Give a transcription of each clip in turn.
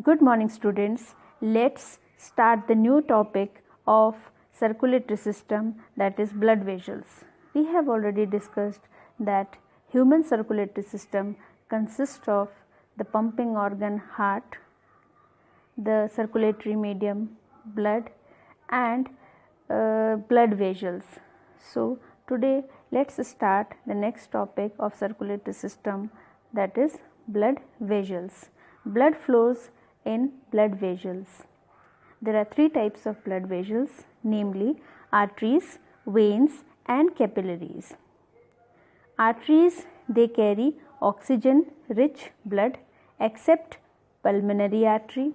Good morning, students. Let's start the new topic of circulatory system, that is blood vessels. We have already discussed that human circulatory system consists of the pumping organ heart, the circulatory medium blood, and blood vessels. So today let's start the next topic of circulatory system, that is blood vessels. Blood flows in blood vessels. There are three types of blood vessels, namely arteries, veins, and capillaries. Arteries, they carry oxygen rich blood except pulmonary artery.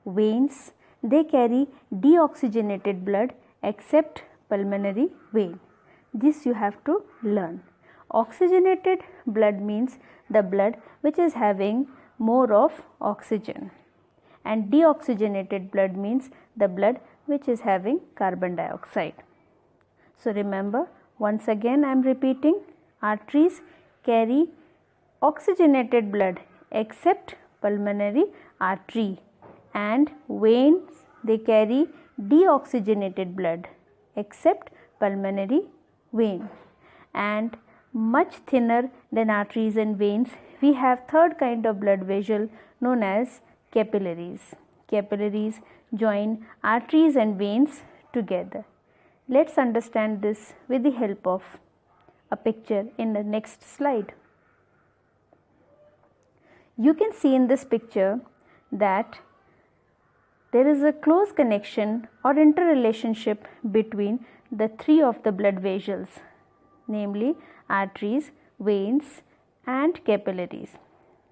Veins, they carry deoxygenated blood except pulmonary vein. This you have to learn. Oxygenated blood means the blood which is having more of oxygen, and deoxygenated blood means the blood which is having carbon dioxide. So remember, once again I am repeating, arteries carry oxygenated blood except pulmonary artery, and veins, they carry deoxygenated blood except pulmonary vein. And much thinner than arteries and veins, we have third kind of blood vessel known as capillaries. Capillaries join arteries and veins together. Let's understand this with the help of a picture in the next slide. You can see in this picture that there is a close connection or interrelationship between the three of the blood vessels, namely arteries, veins, and capillaries.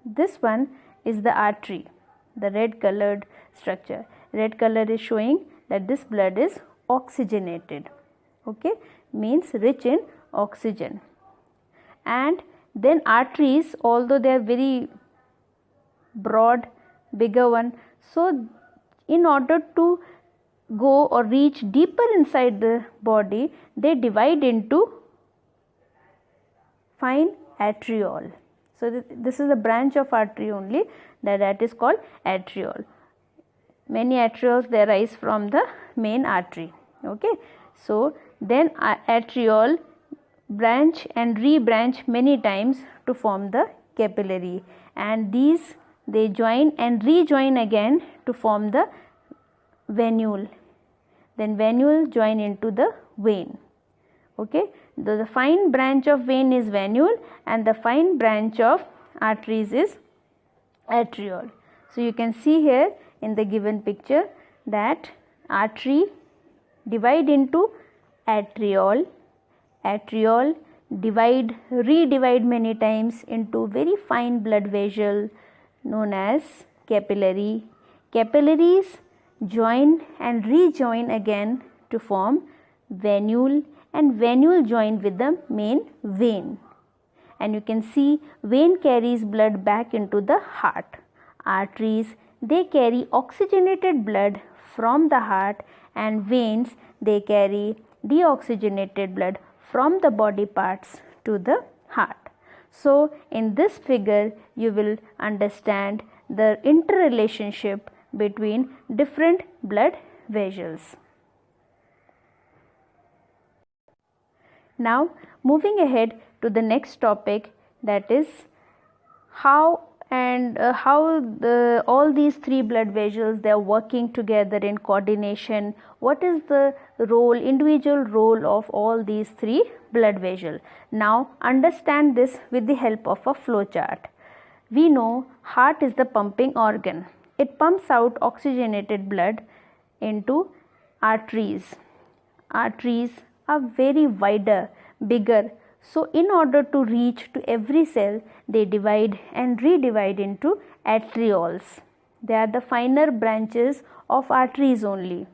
This one is the artery, the red colored structure. Red color is showing that this blood is oxygenated, okay, means rich in oxygen. And then arteries, although they are very broad, bigger one, so in order to go or reach deeper inside the body, they divide into fine arteriole. So this is a branch of artery only, that is called arteriole. Many arterioles, they arise from the main artery, okay. So then arteriole branch and rebranch many times to form the capillary, and these, they join and rejoin again to form the venule. Then venule join into the vein, okay. The fine branch of vein is venule and the fine branch of arteries is arteriole. So you can see here in the given picture that artery divide into arteriole, arteriole redivide many times into very fine blood vessel known as capillary. Capillaries join and rejoin again to form venule, and venule join with the main vein. And you can see vein carries blood back into the heart. Arteries, they carry oxygenated blood from the heart, and veins, they carry deoxygenated blood from the body parts to the heart. So in this figure you will understand the interrelationship between different blood vessels. Now moving ahead to the next topic, that is how all these three blood vessels, they are working together in coordination. What is the individual role of all these three blood vessels? Now understand this with the help of a flow chart. We know heart is the pumping organ. It pumps out oxygenated blood into arteries. Arteries are very wider, bigger. So in order to reach to every cell, they divide and redivide into arterioles. They are the finer branches of arteries only.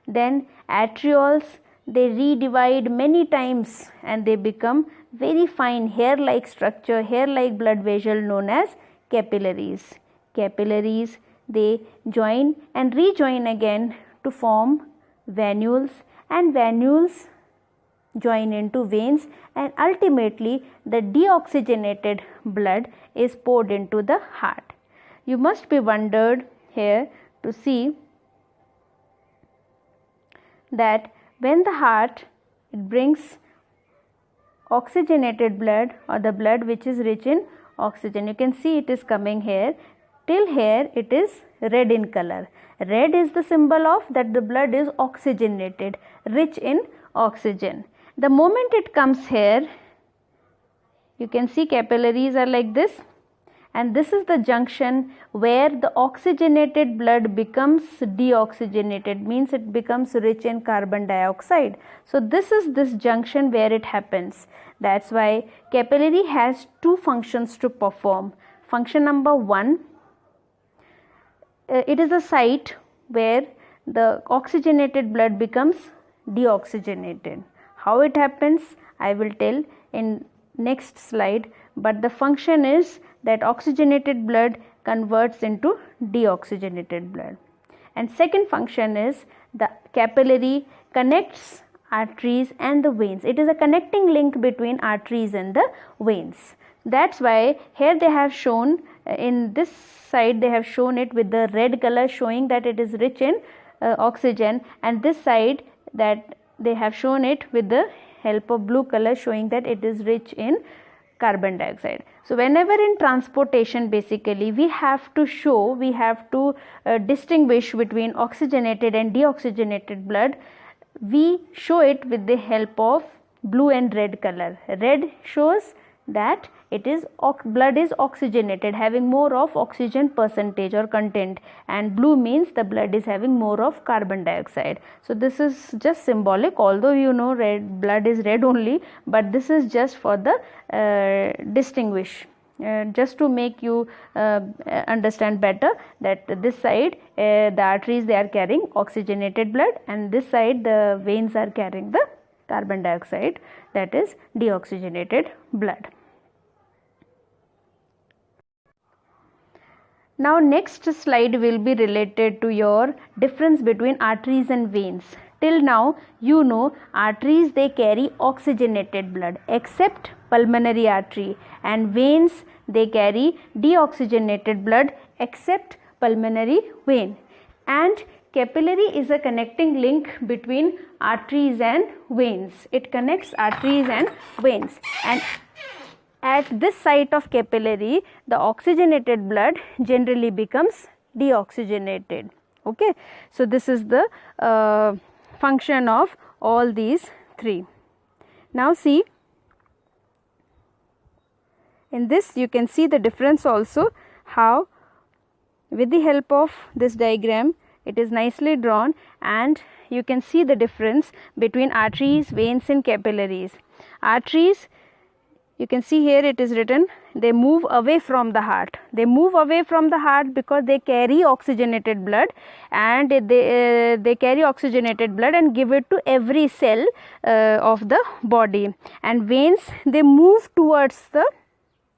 Then arterioles, they redivide many times and they become very fine hair-like structure, hair-like blood vessel known as capillaries. Capillaries, they join and rejoin again to form venules, and venules join into veins, and ultimately the deoxygenated blood is poured into the heart. You must be wondered here to see that when the heart, it brings oxygenated blood, or the blood which is rich in oxygen. You can see it is coming here. Till here it is red in color. Red is the symbol of that the blood is oxygenated, rich in oxygen. The moment it comes here, you can see capillaries are like this, and this is the junction where the oxygenated blood becomes deoxygenated, means it becomes rich in carbon dioxide. So this is this junction where it happens. That's why capillary has two functions to perform. Function number one, it is a site where the oxygenated blood becomes deoxygenated. How it happens, I will tell in next slide, but the function is that oxygenated blood converts into deoxygenated blood. And second function is the capillary connects arteries and the veins. It is a connecting link between arteries and the veins. That's why here they have shown, in this side they have shown it with the red color, showing that it is rich in oxygen, and this side that they have shown it with the help of blue color, showing that it is rich in carbon dioxide. So whenever in transportation, basically we have to distinguish between oxygenated and deoxygenated blood. We show it with the help of blue and red color. Red shows that it is blood is oxygenated, having more of oxygen percentage or content, and blue means the blood is having more of carbon dioxide. So this is just symbolic, although you know red blood is red only, but this is just for the distinguish, just to make you understand better that this side the arteries, they are carrying oxygenated blood, and this side the veins are carrying the carbon dioxide, that is deoxygenated blood. Now next slide will be related to your difference between arteries and veins. Till now you know arteries, they carry oxygenated blood except pulmonary artery, and veins, they carry deoxygenated blood except pulmonary vein. And capillary is a connecting link between arteries and veins. It connects arteries and veins, and at this site of capillary the oxygenated blood generally becomes deoxygenated. Okay, so this is the function of all these three. Now see, in this you can see the difference also, how with the help of this diagram it is nicely drawn, and you can see the difference between arteries, veins and capillaries. Arteries, you can see here it is written, they move away from the heart. They move away from the heart because they carry oxygenated blood, and they carry oxygenated blood and give it to every cell of the body. And veins, they move towards the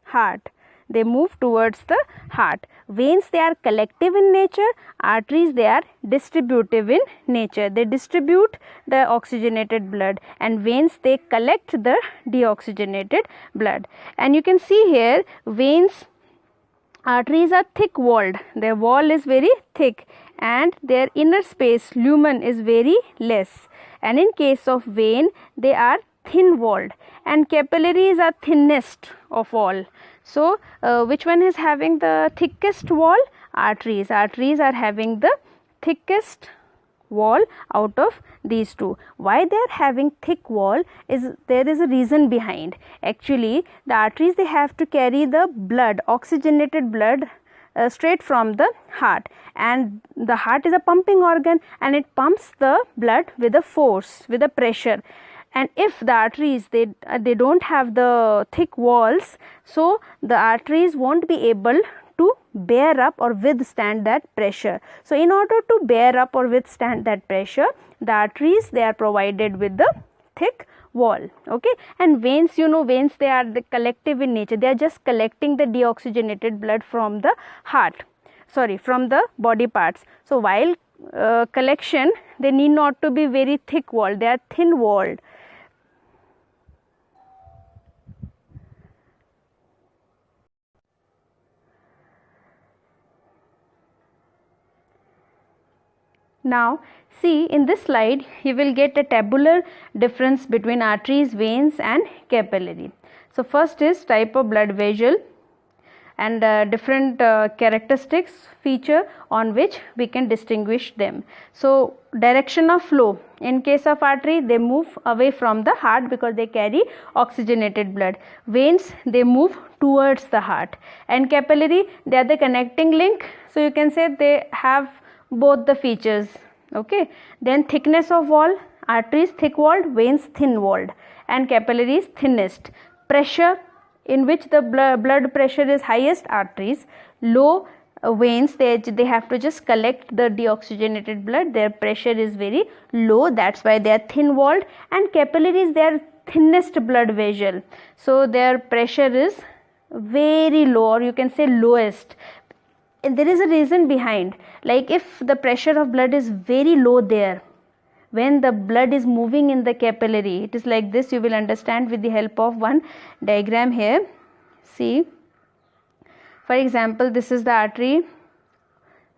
heart. They move towards the heart. Veins, they are collective in nature. Arteries, they are distributive in nature. They distribute the oxygenated blood, and veins, they collect the deoxygenated blood. And you can see here, veins, arteries are thick walled. Their wall is very thick, and their inner space, lumen, is very less. And in case of vein, they are thin walled, and capillaries are thinnest of all. So which one is having the thickest wall? Arteries. Arteries are having the thickest wall out of these two. Why they are having thick wall is, there is a reason behind. Actually the arteries, they have to carry the blood, oxygenated blood, straight from the heart, and the heart is a pumping organ, and it pumps the blood with a force, with a pressure. And if the arteries, they don't have the thick walls, so the arteries won't be able to bear up or withstand that pressure. So in order to bear up or withstand that pressure, the arteries, they are provided with the thick wall. Okay, and veins, you know, veins, they are the collective in nature. They are just collecting the deoxygenated blood from the heart, from the body parts. So while collection, they need not to be very thick walled, they are thin walled. Now see, in this slide you will get a tabular difference between arteries, veins and capillary. So first is type of blood vessel and different characteristics feature on which we can distinguish them. So direction of flow, in case of artery they move away from the heart because they carry oxygenated blood. Veins, they move towards the heart, and capillary, they are the connecting link, so you can say they have both the features. Okay, then thickness of wall, arteries thick walled, veins thin walled, and capillaries thinnest. Pressure, in which the blood pressure is highest, arteries. Low veins, they have to just collect the deoxygenated blood, their pressure is very low, that's why they are thin walled. And capillaries, they are thinnest blood vessel, so their pressure is very low, or you can say lowest. And there is a reason behind, like if the pressure of blood is very low there, when the blood is moving in the capillary, it is like this. You will understand with the help of one diagram here. See, for example, this is the artery,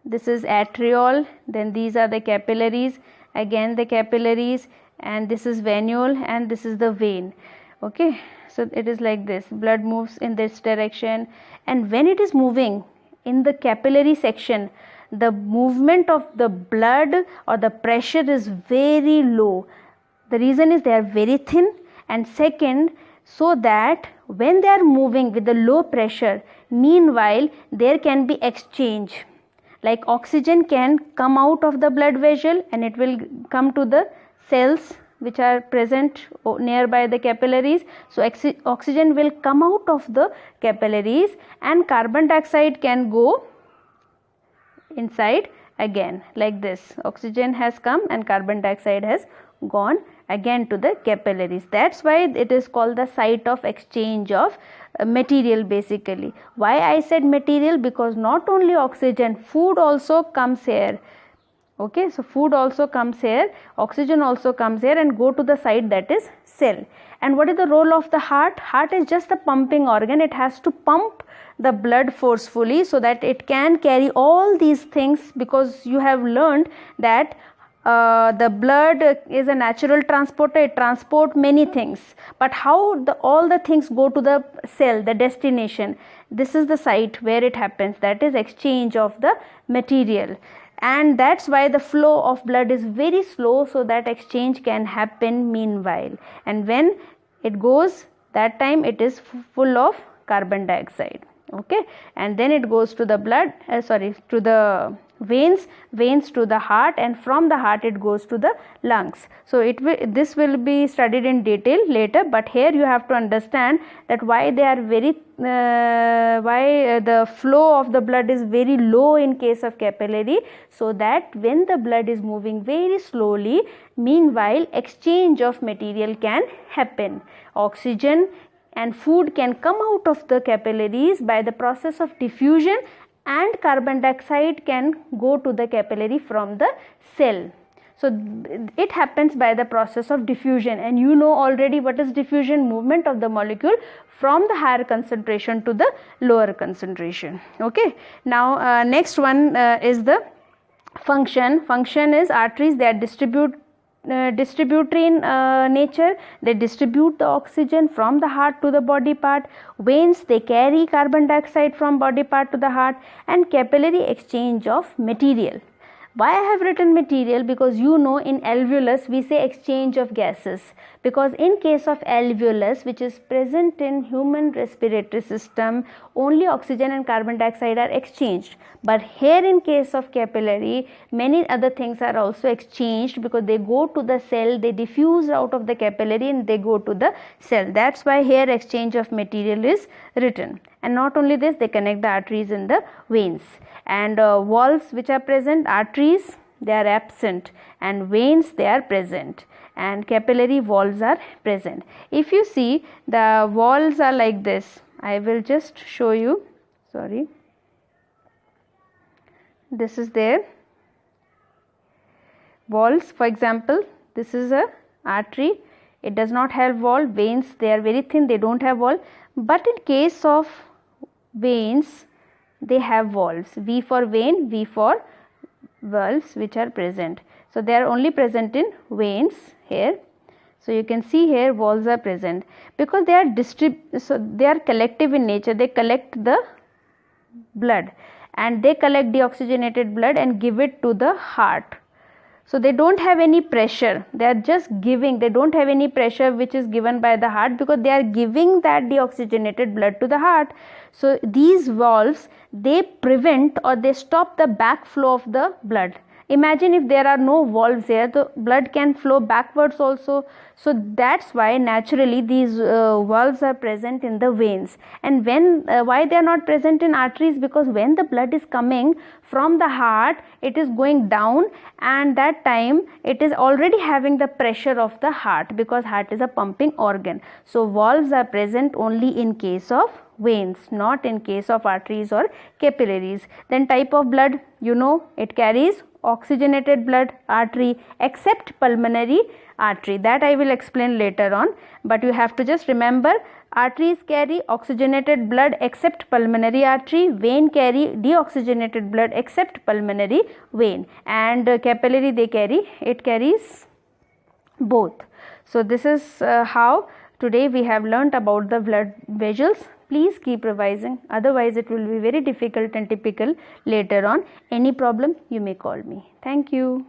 this is arteriole, then these are the capillaries, again the capillaries, and this is venule, and this is the vein. Okay, so it is like this, blood moves in this direction, and when it is moving in the capillary section, the movement of the blood or the pressure is very low. The reason is they are very thin, and second, so that when they are moving with the low pressure, meanwhile there can be exchange, like oxygen can come out of the blood vessel and it will come to the cells which are present nearby the capillaries. So oxygen will come out of the capillaries, and carbon dioxide can go inside again, like this. Oxygen has come and carbon dioxide has gone again to the capillaries. That's why it is called the site of exchange of material basically. Why I said material? Because not only oxygen, food also comes here. Okay, so food also comes here, oxygen also comes here and go to the site that is cell. And what is the role of the heart? Heart is just a pumping organ. It has to pump the blood forcefully so that it can carry all these things, because you have learned that the blood is a natural transporter, it transports many things, but how all the things go to the cell, the destination, this is the site where it happens, that is exchange of the material. And that's why the flow of blood is very slow, so that exchange can happen meanwhile, and when it goes, that time it is full of carbon dioxide. Okay, and then it goes to the blood, to the veins to the heart, and from the heart it goes to the lungs. So this will be studied in detail later, but here you have to understand that why they are very the flow of the blood is very low in case of capillary, so that when the blood is moving very slowly, meanwhile exchange of material can happen. Oxygen and food can come out of the capillaries by the process of diffusion, and carbon dioxide can go to the capillary from the cell. So it happens by the process of diffusion, and you know already what is diffusion: movement of the molecule from the higher concentration to the lower concentration. Okay, now next one is the function. Function is arteries, they are distributory in nature, they distribute the oxygen from the heart to the body part. Veins, they carry carbon dioxide from body part to the heart. And capillary, exchange of material. Why I have written material? Because you know in alveolus we say exchange of gases, because in case of alveolus, which is present in human respiratory system, only oxygen and carbon dioxide are exchanged, but here in case of capillary, many other things are also exchanged, because they go to the cell, they diffuse out of the capillary and they go to the cell. That's why here exchange of material is written. And not only this, they connect the arteries and the veins. And walls which are present, arteries, they are absent, and veins, they are present, and capillary walls are present. If you see, the walls are like this. I will just show you. Sorry, this is there. Walls, for example, this is a artery, it does not have wall. Veins, they are very thin, they don't have wall. But in case of veins, they have walls. V for vein, V for valves which are present. So they are only present in veins here. So you can see here valves are present because they are collective in nature. They collect the blood and they collect deoxygenated blood and give it to the heart. So they don't have any pressure, they are just giving. They don't have any pressure which is given by the heart because they are giving that deoxygenated blood to the heart. So these valves, they prevent or they stop the backflow of the blood. Imagine if there are no valves here, the blood can flow backwards also. So that's why naturally these valves are present in the veins. And when why they are not present in arteries? Because when the blood is coming from the heart, it is going down, and that time it is already having the pressure of the heart because heart is a pumping organ. So valves are present only in case of veins, not in case of arteries or capillaries. Then type of blood, you know, it carries oxygenated blood, artery, except pulmonary artery. That I will explain later on, but you have to just remember arteries carry oxygenated blood except pulmonary artery, vein carry deoxygenated blood except pulmonary vein, and capillary it carries both. So this is how today we have learnt about the blood vessels. Please keep revising, otherwise it will be very difficult and typical later on. Any problem, you may call me. Thank you.